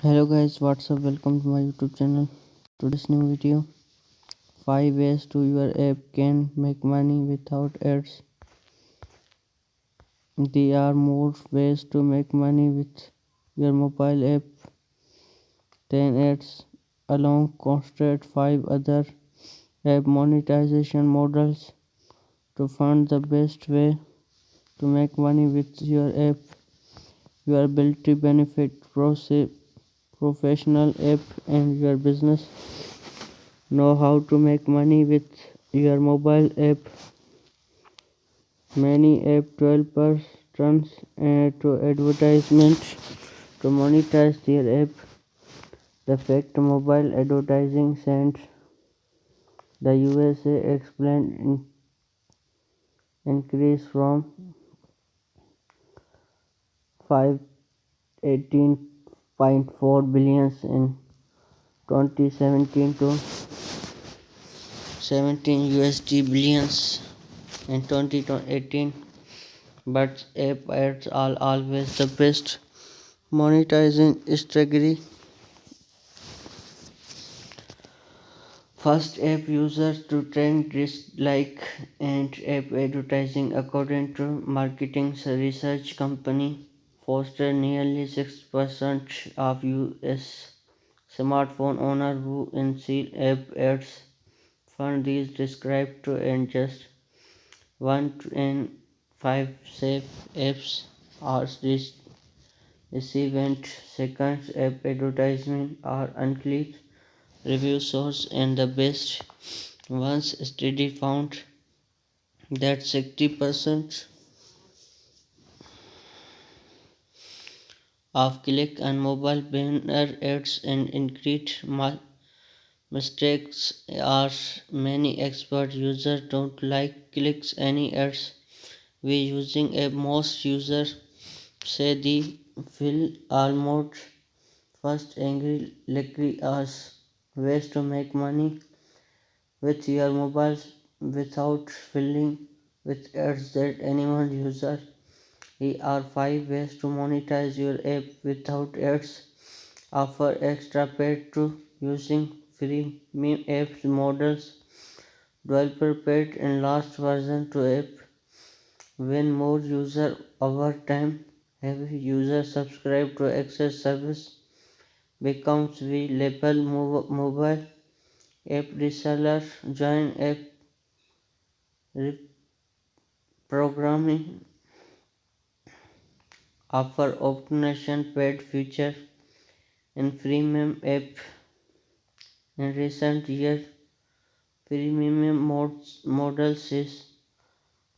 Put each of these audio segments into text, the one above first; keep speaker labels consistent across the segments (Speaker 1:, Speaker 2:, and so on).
Speaker 1: Hello guys, what's up? Welcome to my YouTube channel. Today's new video: 5 ways to your app can make money without ads. There are more ways to make money with your mobile app than ads. Along consider 5 other app monetization models to find the best way to make money with your app. Your ability benefit professional app and your business. Know how to make money with your mobile app. Many app developers turn to advertisements to monetize their app. The fact mobile advertising since the USA explained increase from 518.4 billion in 2017 to 17 USD billions in 2018. But app ads are always the best monetizing strategy. First, app users to trend dislike and app advertising. According to marketing research company Forrester, nearly 6% of US smartphone owners who install app ads found these described to, and just 1 in 5 safe apps are received seconds app advertisement are unclear review source, and the best ones study found that 60% of click on mobile banner ads and increased mistakes are many expert users don't like clicks any ads we using a most users say they feel almost first angry likely as ways to make money with your mobile without filling with ads that anyone user. Here are 5 ways to monetize your app without ads. Offer extra paid to using free apps models. Developer paid and last version to app. When more user over time, heavy user subscribe to access service becomes available mobile app reseller join app reprogramming offer optimization paid feature in freemium app in recent years. Premium models is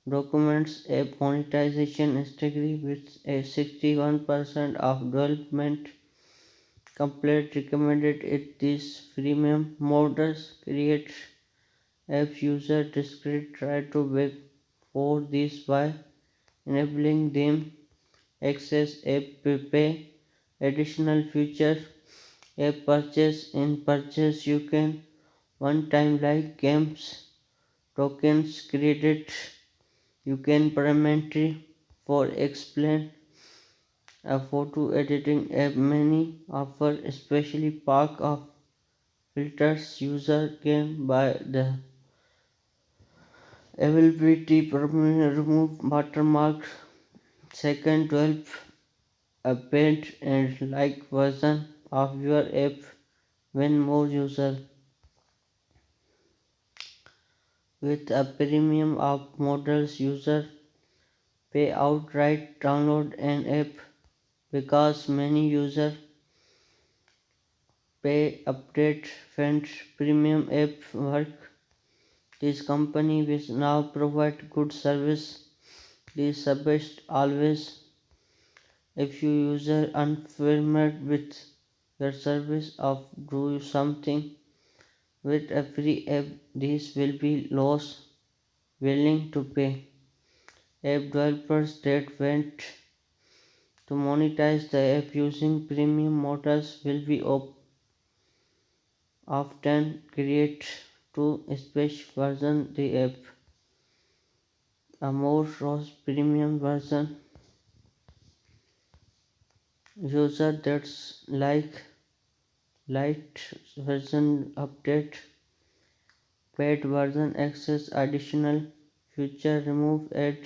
Speaker 1: documents app monetization strategy with a 61% of development complete recommended it. These freemium models create apps user discrete try to beg for this by enabling them access app pay additional feature app purchase. In purchase you can one time like games tokens credit you can permanently for explain a photo editing app. Many offer especially park of filters user can buy the availability remove watermark second 12 a paid and like version of your app. When more users with a premium of models user pay outright download an app because many users pay update funds premium app work. This company will now provide good service. This service always if you user unfamiliar with your service of do something with a free app, this will be loss willing to pay. App developers that want to monetize the app using premium models will be often create to special version the app. A more rose premium version user that's like light version update, paid version access additional feature, remove ad.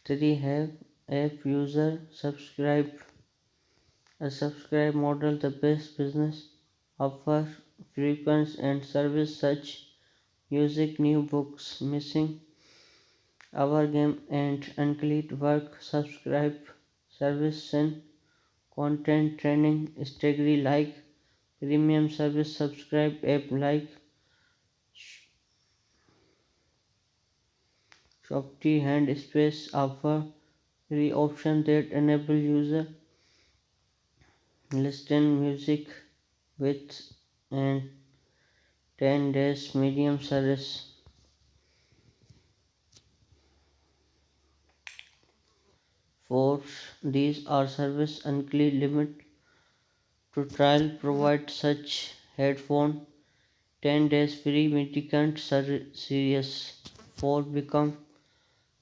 Speaker 1: 3. Have app user subscribe. A subscribe model the best business offer frequent and service such music, new books, missing our game and unclean work. Subscribe service and content training strategy like premium service. Subscribe app like Shopee and Space offer free option that enable user listen music with and 10 days medium service. 4. These are service unclear limit to trial provide such headphone 10 days free mitigant series. 4. Become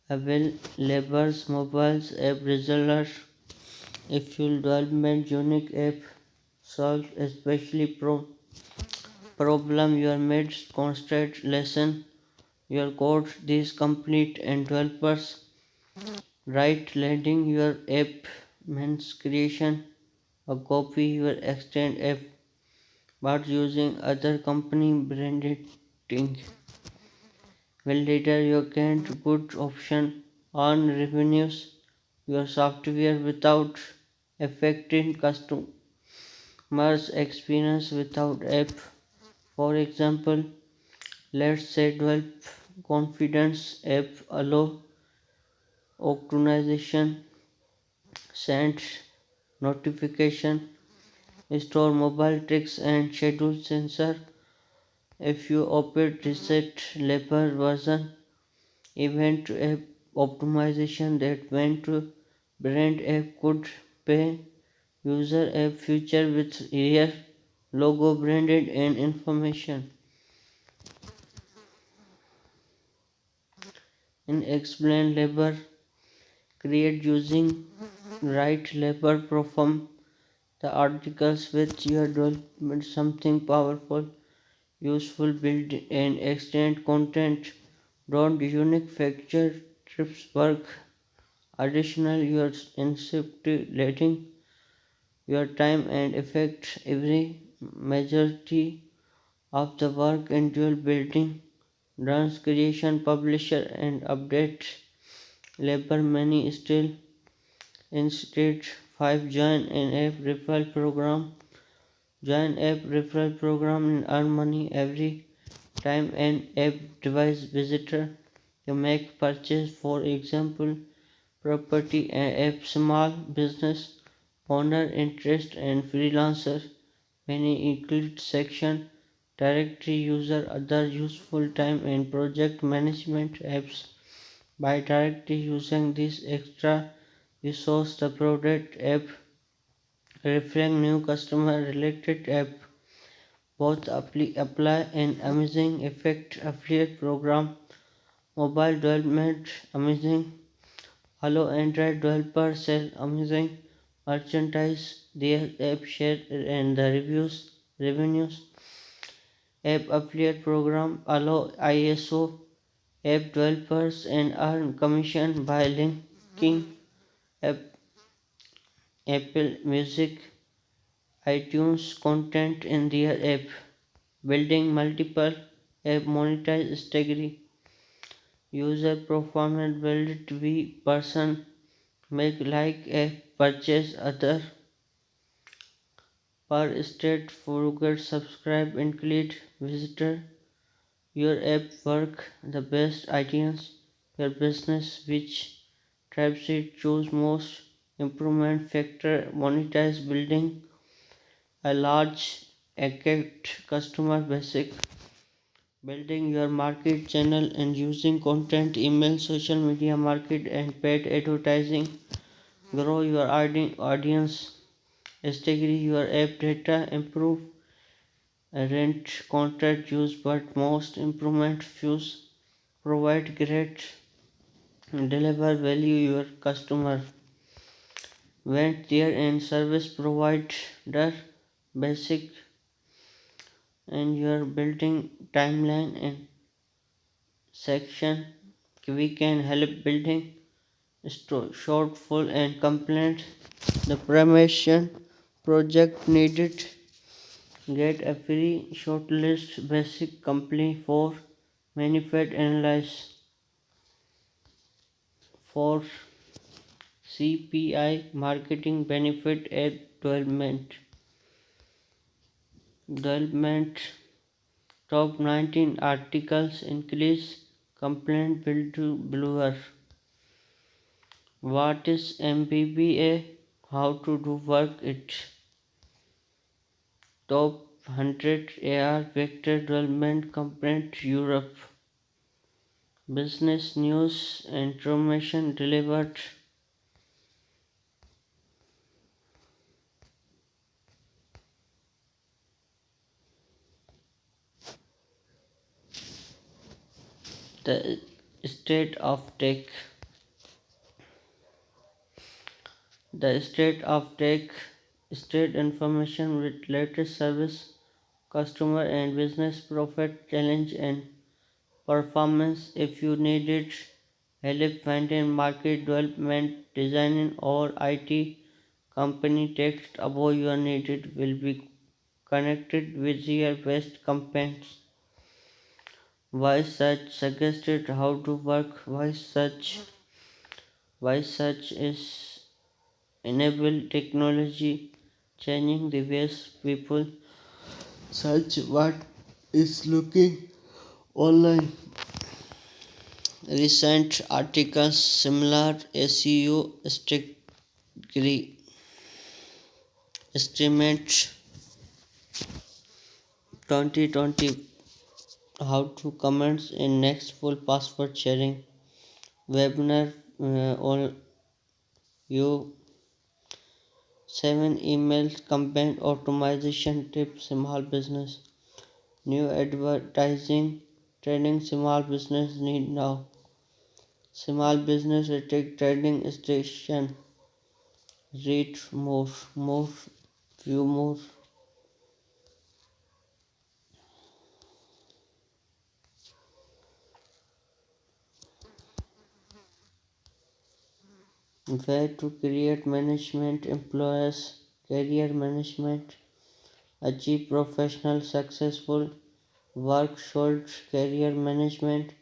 Speaker 1: available mobiles app result if you development unique app solve especially problem your made constant lesson your code these complete and developers write landing your app means creation a copy your extend app but using other company branding validator you can't good option on revenues your software without affecting customers experience without app. For example, let's say develop confidence app allow optimization, send notification, store mobile tricks and schedule sensor. If you operate reset labor version event app optimization that went to brand app could pay user app feature with real logo branded and information. In explain labor create using right labor perform the articles with your development something powerful useful build and extend content don't unique factor trips work additional your incepting your time and effect every majority of the work into building runs creation publisher and update labor many still instead 5 join an app referral program join app referral program and earn money every time an app device visitor you make purchase for example property app small business owner interest and freelancer many include section directory user other useful time and project management apps by directly using this extra resource the product app referring new customer related app both apply an amazing effect affiliate program mobile development amazing hello android developer sell amazing merchandise their app share and the reviews revenues app affiliate program allow iso app developers and earn commission by linking app, apple music iTunes content in their app, building multiple app monetize strategy, user performance build to be person make like app purchase other per state forget subscribe include visitor your app work the best ideas your business which tribes it choose most improvement factor monetize building a large account customer basic building your market channel and using content email social media market and paid advertising grow your audience strategy your app data improve rent contract use but most improvement fuse provide great deliver value your customer went there and service provider basic and your building timeline and section. We can help building shortfall and complaint. The permission project needed. Get a free shortlist basic company for manufacturing analysis for CPI marketing benefit at development top 19 articles increase complaint bill to bluer. What is MBBA? How to do work it. Top 100 AR vector development complaint Europe. Business news information delivered. The state of tech. The state of tech. State information with latest service, customer and business profit challenge and performance. If you needed help finding market development, designing or IT company text above your needed will be connected with your best companies. Why such suggested how to work? Why such is enable technology changing the ways people search what is looking online. Recent articles similar SEO strategy estimate 2020 how to comments in next full password sharing webinar on you 7 email campaign optimization tips small business new advertising training small business need now small business trading station read more view more. Where to create management employers career management achieve professional successful work short career management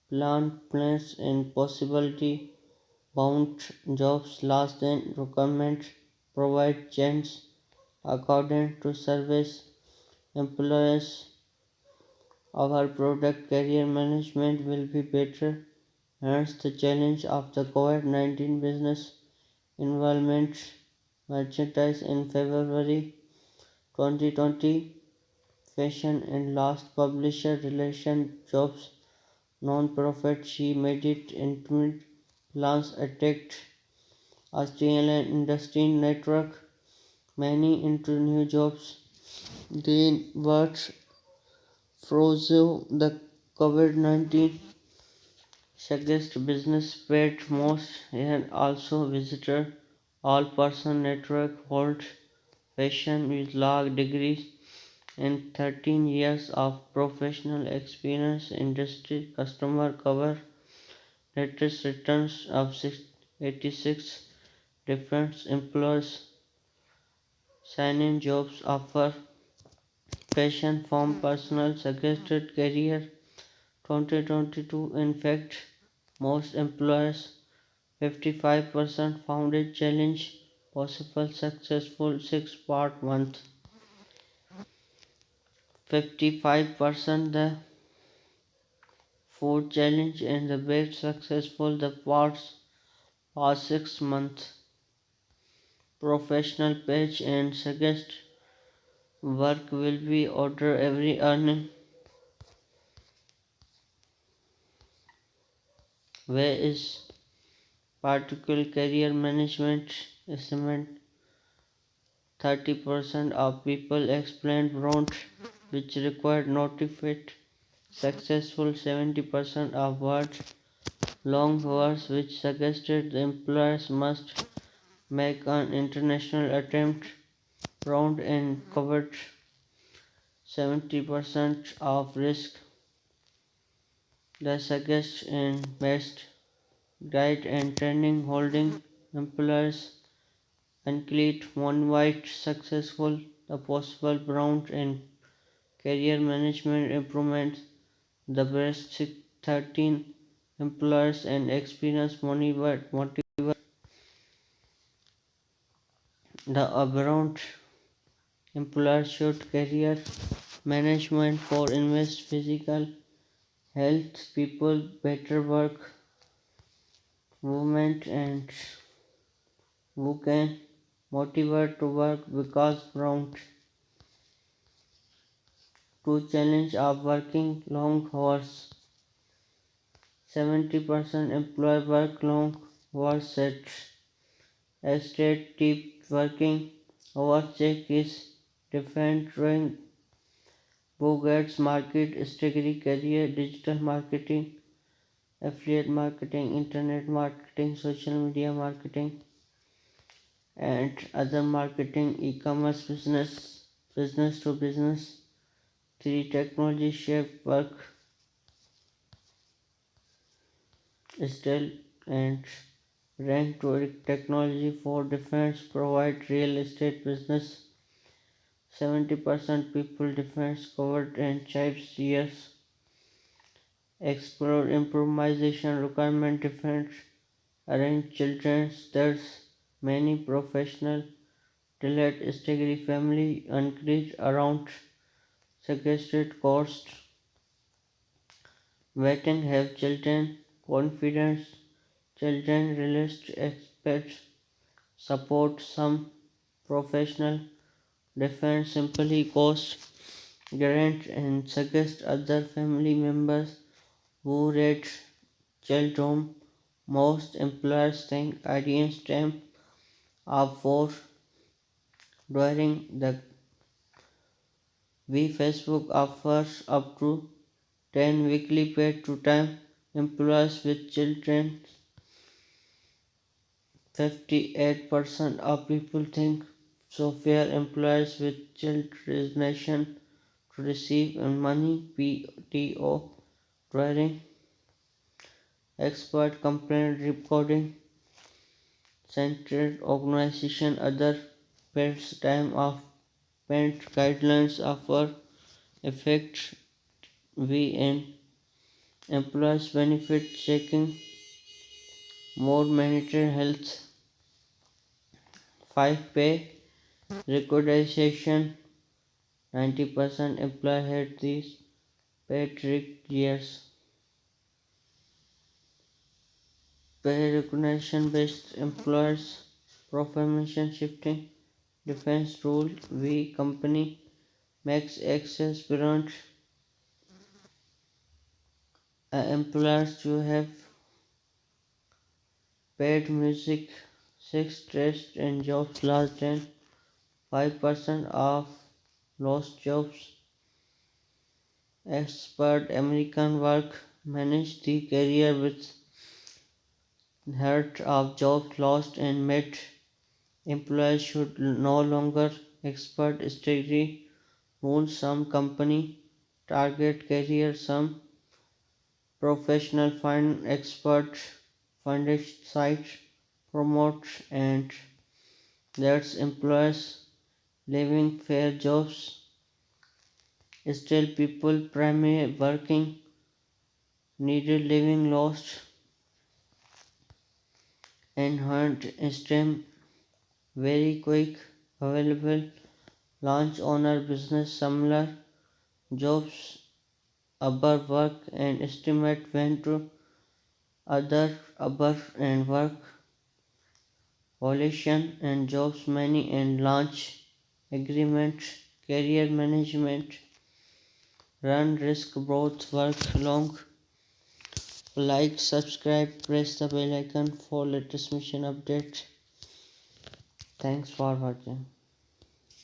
Speaker 1: plan plans and possibility bound jobs less than requirement provide chance according to service employers our product career management will be better. Hence the challenge of the COVID-19 business environment merchandise in February 2020 fashion and last publisher relation jobs non-profit she made it intimate plans attacked Australian industry network many into new jobs they were frozen the COVID-19 suggest business spread most and also visitor all person network holds fashion with law degrees and 13 years of professional experience industry customer cover latest returns of 86 different employers signing jobs offer fashion from personal suggested career 2022 in fact most employers 55% found it challenge possible successful 6-part month 55% the fourth challenge and the best successful the past 6 months professional page and suggest work will be order every earning where is particular career management estimate 30% of people explained front which required notified successful 70% of words long hours which suggested the employers must make an international attempt round and covered 70% of risk. The suggest and best guide and training holding employers uncleat one white successful the possible brown and career management improvements the best 13 employers and experience motivate the around employer should career management for invest physical health people better work movement and who can motivate to work because Brown to challenge of working long hours. 70% employ work long hours at estate deep working hours check is different drawing who gets market strategy career digital marketing affiliate marketing internet marketing social media marketing and other marketing e-commerce business to business. 3. Technology shape work style and rank to technology for defense provide real estate business. 70% people defense covered and chives years explore improvisation requirement defense arrange children's there's many professional delayed degree family increase around suggested cost waiting have children confidence children realistic experts support some professional defense simply cost grant and suggest other family members who rate child home. Most employers think ideas stem up for during the we Facebook offers up to 10 weekly paid to time employees with children. 58% of people think software employees with children to receive money PTO training expert complaint recording centered organization other pets time of pet guidelines offer effect we and employees benefit checking more mandatory health 5 pay recognition 90% employee had these paid years pay recognition based employers profession shifting defense rule we company makes access beyond employers to have paid music 6 stressed and jobs less than 5% of lost jobs expert American work managed the career with hurt of jobs lost and made employees should no longer expert strategy rules some company target career some professional find expert funded site promote and lets employees living fair jobs still people primary working needed living lost and hunt stem very quick available launch owner business similar jobs above work and estimate when to other above and work volition and jobs many and launch agreement career management run risk both work long like subscribe press the bell icon for latest mission update thanks for watching